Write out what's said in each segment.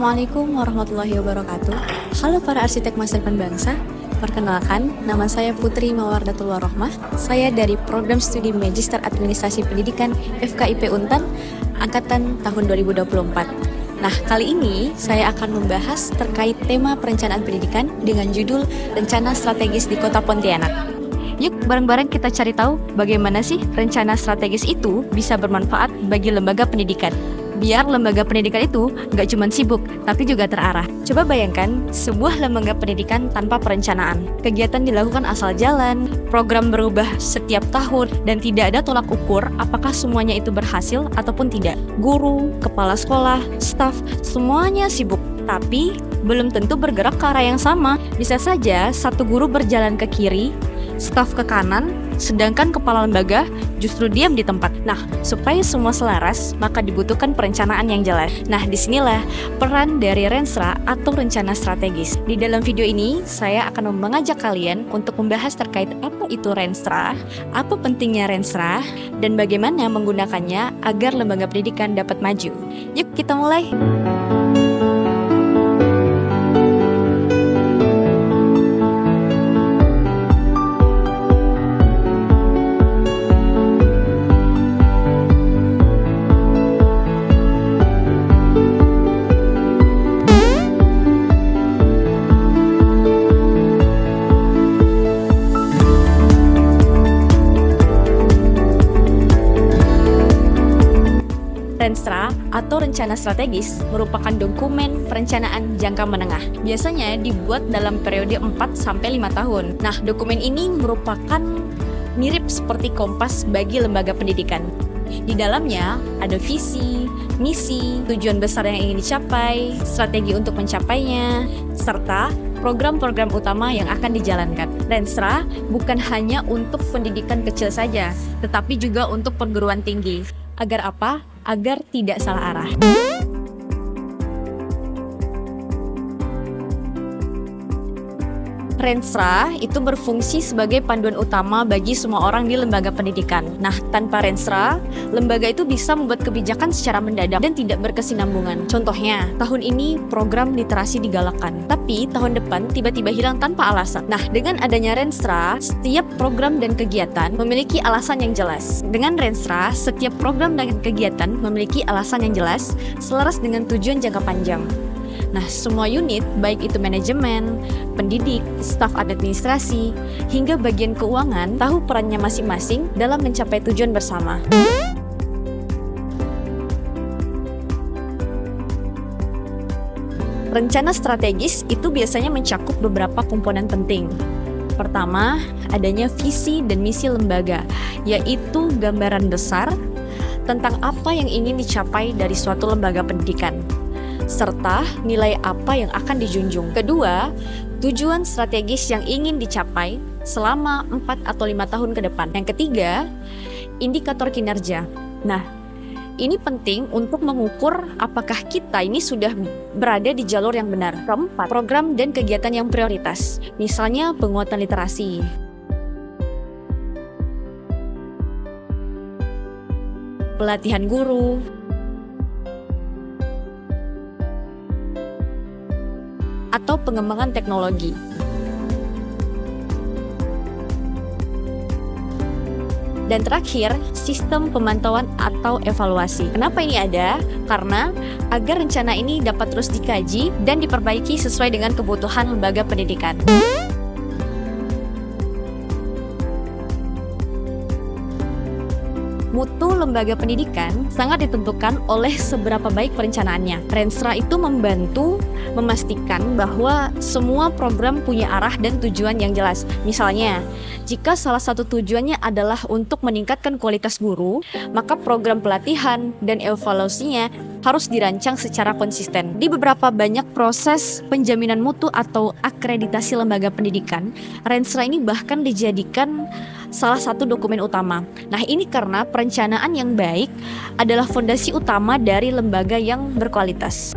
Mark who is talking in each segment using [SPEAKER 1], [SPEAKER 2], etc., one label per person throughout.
[SPEAKER 1] Assalamualaikum warahmatullahi wabarakatuh. Halo para arsitek masa depan bangsa. Perkenalkan, nama saya Putri Mawardatul Warohmah. Saya dari Program Studi Magister Administrasi Pendidikan FKIP Untan, angkatan tahun 2024. Nah, kali ini saya akan membahas terkait tema perencanaan pendidikan dengan judul Rencana Strategis di Kota Pontianak. Yuk bareng-bareng kita cari tahu bagaimana sih rencana strategis itu bisa bermanfaat bagi lembaga pendidikan. Biar lembaga pendidikan itu nggak cuma sibuk, tapi juga terarah. Coba bayangkan sebuah lembaga pendidikan tanpa perencanaan. Kegiatan dilakukan asal jalan, program berubah setiap tahun, dan tidak ada tolak ukur apakah semuanya itu berhasil ataupun tidak. Guru, kepala sekolah, staf, semuanya sibuk. Tapi belum tentu bergerak ke arah yang sama. Bisa saja satu guru berjalan ke kiri, staf ke kanan, sedangkan kepala lembaga justru diam di tempat. Nah, supaya semua selaras, maka dibutuhkan perencanaan yang jelas. Nah, disinilah peran dari Renstra atau rencana strategis. Di dalam video ini, saya akan mengajak kalian untuk membahas terkait apa itu Renstra, apa pentingnya Renstra, dan bagaimana menggunakannya agar lembaga pendidikan dapat maju. Yuk, kita mulai! Renstra atau rencana strategis merupakan dokumen perencanaan jangka menengah. Biasanya dibuat dalam periode 4-5 tahun. Nah, dokumen ini merupakan mirip seperti kompas bagi lembaga pendidikan. Di dalamnya ada visi, misi, tujuan besar yang ingin dicapai, strategi untuk mencapainya, serta program-program utama yang akan dijalankan. Renstra bukan hanya untuk pendidikan kecil saja, tetapi juga untuk perguruan tinggi. Agar apa? Agar tidak salah arah. Renstra itu berfungsi sebagai panduan utama bagi semua orang di lembaga pendidikan. Nah, tanpa Renstra, lembaga itu bisa membuat kebijakan secara mendadak dan tidak berkesinambungan. Contohnya, tahun ini program literasi digalakkan, tapi tahun depan tiba-tiba hilang tanpa alasan. Nah, dengan adanya Renstra, setiap program dan kegiatan memiliki alasan yang jelas. Dengan Renstra, setiap program dan kegiatan memiliki alasan yang jelas, selaras dengan tujuan jangka panjang. Nah, semua unit, baik itu manajemen, pendidik, staf administrasi, hingga bagian keuangan, tahu perannya masing-masing dalam mencapai tujuan bersama. Rencana strategis itu biasanya mencakup beberapa komponen penting. Pertama, adanya visi dan misi lembaga, yaitu gambaran besar tentang apa yang ingin dicapai dari suatu lembaga pendidikan, serta nilai apa yang akan dijunjung. Kedua, tujuan strategis yang ingin dicapai selama 4 atau 5 tahun ke depan. Yang ketiga, indikator kinerja. Nah, ini penting untuk mengukur apakah kita ini sudah berada di jalur yang benar. Keempat, program dan kegiatan yang prioritas. Misalnya penguatan literasi, pelatihan guru, atau pengembangan teknologi. Dan terakhir, sistem pemantauan atau evaluasi. Kenapa ini ada? Karena agar rencana ini dapat terus dikaji dan diperbaiki sesuai dengan kebutuhan lembaga pendidikan. Mutu lembaga pendidikan sangat ditentukan oleh seberapa baik perencanaannya. Renstra itu membantu memastikan bahwa semua program punya arah dan tujuan yang jelas. Misalnya, jika salah satu tujuannya adalah untuk meningkatkan kualitas guru, maka program pelatihan dan evaluasinya harus dirancang secara konsisten. Di beberapa banyak proses penjaminan mutu atau akreditasi lembaga pendidikan, Renstra ini bahkan dijadikan salah satu dokumen utama. Nah, ini karena perencanaan yang baik adalah fondasi utama dari lembaga yang berkualitas.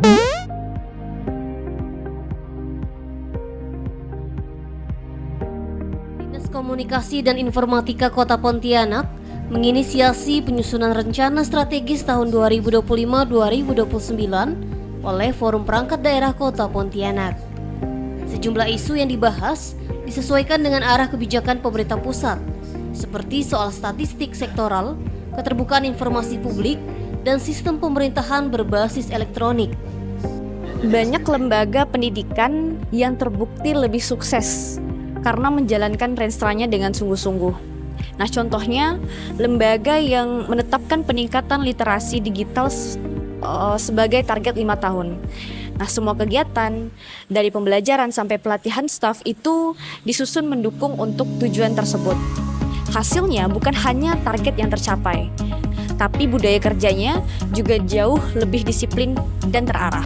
[SPEAKER 2] Dinas Komunikasi dan Informatika Kota Pontianak menginisiasi penyusunan rencana strategis tahun 2025-2029 oleh Forum Perangkat Daerah Kota Pontianak. Sejumlah isu yang dibahas disesuaikan dengan arah kebijakan pemerintah pusat, seperti soal statistik sektoral, keterbukaan informasi publik, dan sistem pemerintahan berbasis elektronik.
[SPEAKER 1] Banyak lembaga pendidikan yang terbukti lebih sukses karena menjalankan renstranya dengan sungguh-sungguh. Nah, contohnya lembaga yang menetapkan peningkatan literasi digital sebagai target 5 tahun. Nah, semua kegiatan dari pembelajaran sampai pelatihan staf itu disusun mendukung untuk tujuan tersebut. Hasilnya bukan hanya target yang tercapai, tapi budaya kerjanya juga jauh lebih disiplin dan terarah.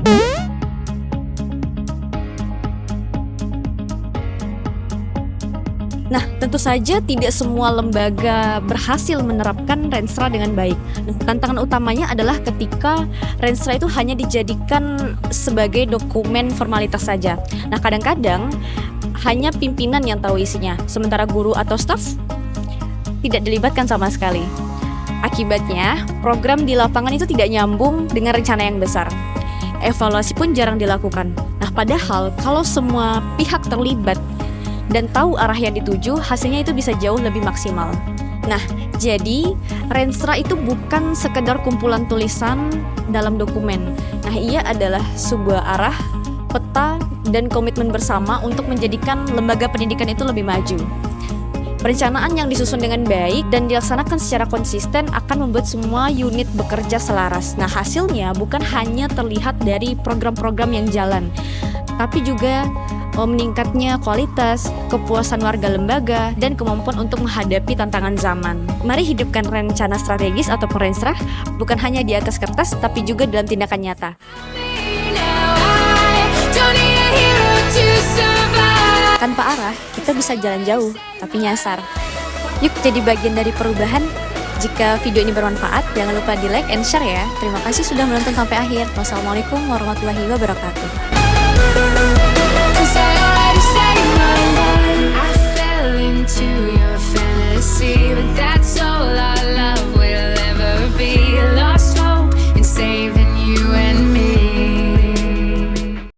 [SPEAKER 1] Nah, tentu saja tidak semua lembaga berhasil menerapkan Renstra dengan baik. Nah, tantangan utamanya adalah ketika Renstra itu hanya dijadikan sebagai dokumen formalitas saja. Nah, kadang-kadang hanya pimpinan yang tahu isinya, sementara guru atau staf tidak dilibatkan sama sekali. Akibatnya, program di lapangan itu tidak nyambung dengan rencana yang besar. Evaluasi pun jarang dilakukan. Nah, padahal kalau semua pihak terlibat dan tahu arah yang dituju, hasilnya itu bisa jauh lebih maksimal. Nah, jadi Renstra itu bukan sekedar kumpulan tulisan dalam dokumen. Nah, ia adalah sebuah arah, peta, dan komitmen bersama untuk menjadikan lembaga pendidikan itu lebih maju. Perencanaan yang disusun dengan baik dan dilaksanakan secara konsisten akan membuat semua unit bekerja selaras. Nah, hasilnya bukan hanya terlihat dari program-program yang jalan, tapi juga meningkatnya kualitas, kepuasan warga lembaga, dan kemampuan untuk menghadapi tantangan zaman. Mari hidupkan rencana strategis atau Renstra bukan hanya di atas kertas, tapi juga dalam tindakan nyata. Tanpa arah, kita bisa jalan jauh, tapi nyasar. Yuk jadi bagian dari perubahan. Jika video ini bermanfaat, jangan lupa di like and share ya. Terima kasih sudah menonton sampai akhir. Wassalamualaikum warahmatullahi wabarakatuh.